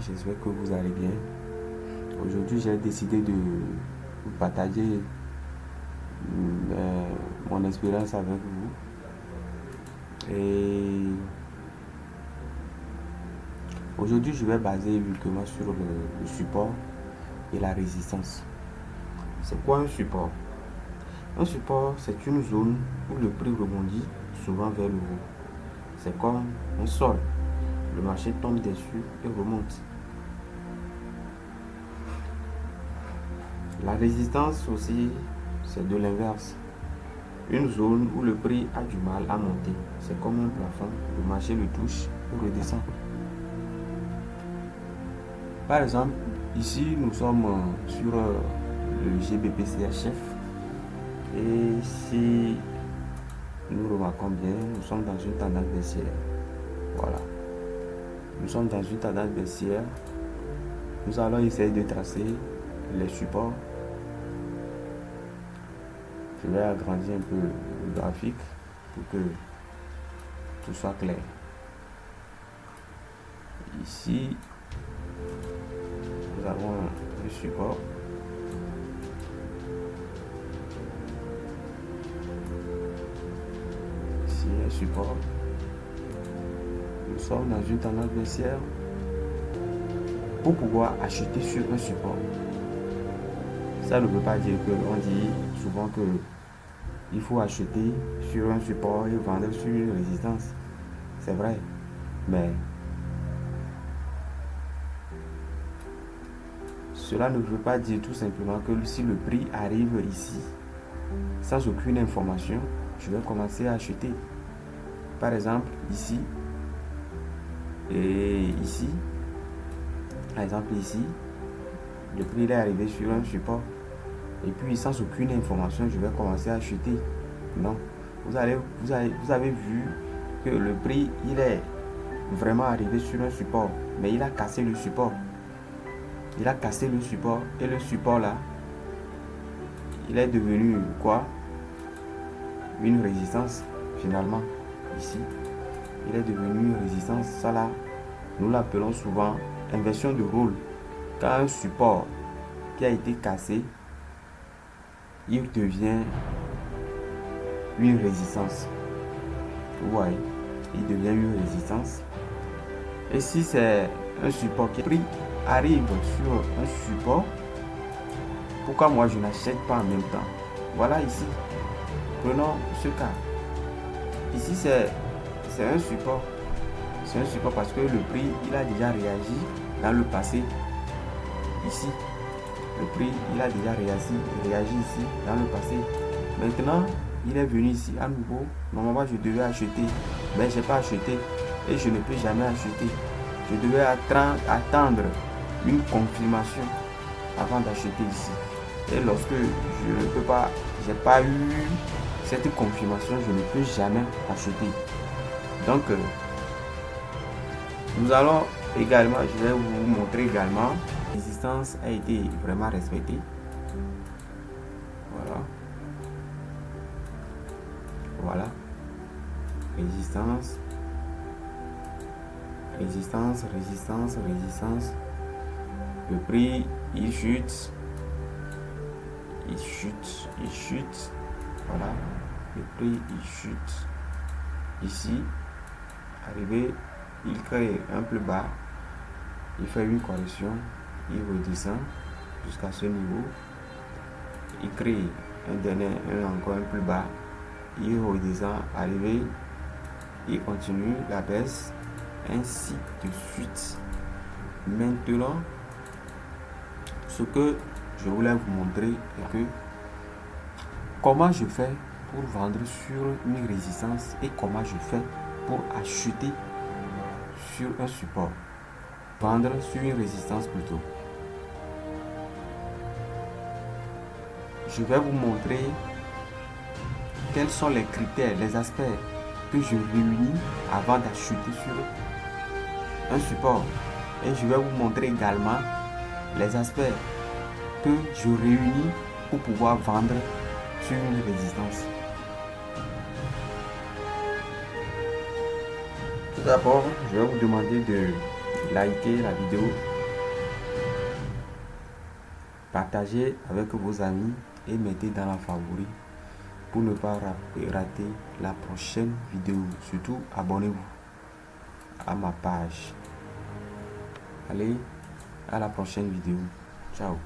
J'espère que vous allez bien. Aujourd'hui, j'ai décidé de vous partager mon expérience avec vous. Et aujourd'hui, je vais baser uniquement sur le support et la résistance. C'est quoi un support? Un support, c'est une zone où le prix rebondit souvent vers le haut. C'est comme un sol. Le marché tombe dessus et remonte. La résistance aussi, c'est de l'inverse. Une zone où le prix a du mal à monter. C'est comme un plafond. Le marché le touche et redescend. Par exemple, ici, nous sommes sur le GBP/CHF. Et si nous remarquons bien, nous sommes dans une tendance baissière. Voilà. Nous sommes dans une tendance baissière. Nous allons essayer de tracer les supports. Je vais agrandir un peu le graphique pour que tout soit clair. Ici, nous avons le support. Ici, un support. Nous sommes dans une tendance baissière. Pour pouvoir acheter sur un support, ça ne veut pas dire que on dit souvent que il faut acheter sur un support et vendre sur une résistance. C'est vrai, mais cela ne veut pas dire tout simplement que si le prix arrive ici, sans aucune information, je vais commencer à acheter. Par exemple, ici et ici, par exemple ici, le prix est arrivé sur un support. Et puis sans aucune information, je vais commencer à acheter. Non. Vous avez vu que le prix, il est vraiment arrivé sur un support. Mais il a cassé le support. Il a cassé le support. Et le support là, il est devenu quoi? Une résistance finalement. Ici, il est devenu une résistance. Ça là, nous l'appelons souvent inversion de rôle. Quand un support qui a été cassé, il devient une résistance. Vous voyez, il devient une résistance. Et si c'est un support qui arrive sur un support, pourquoi moi je n'achète pas en même temps? Voilà ici. Prenons ce cas. Ici c'est un support. C'est un support parce que le prix il a déjà réagi dans le passé. Ici, le prix il a déjà réagi ici dans le passé. Maintenant, il est venu ici à nouveau. Normalement, je devais acheter, mais je n'ai pas acheté et je ne peux jamais acheter. Je devais attendre une confirmation avant d'acheter ici. Et lorsque je ne peux pas, j'ai pas eu cette confirmation, je ne peux jamais acheter. Donc, nous allons également, je vais vous montrer également, la résistance a été vraiment respectée. Voilà. Voilà. Résistance. Résistance, résistance, résistance. Le prix, il chute. Il chute, il chute. Voilà. Le prix, il chute. Ici, arrivé, il crée un plus bas. Il fait une correction. Il redescend jusqu'à ce niveau. Il crée encore un plus bas. Il redescend, arrivé, il continue la baisse, ainsi de suite. Maintenant, ce que je voulais vous montrer est que comment je fais pour vendre sur une résistance et comment je fais pour acheter sur un support. Vendre sur une résistance plutôt. Je vais vous montrer quels sont les critères, les aspects que je réunis avant d'acheter sur un support. Et je vais vous montrer également les aspects que je réunis pour pouvoir vendre sur une résistance. Tout d'abord, je vais vous demander likez la vidéo, partagez avec vos amis et mettez dans la favori pour ne pas rater la prochaine vidéo. Surtout, abonnez-vous à ma page. Allez, à la prochaine vidéo. Ciao.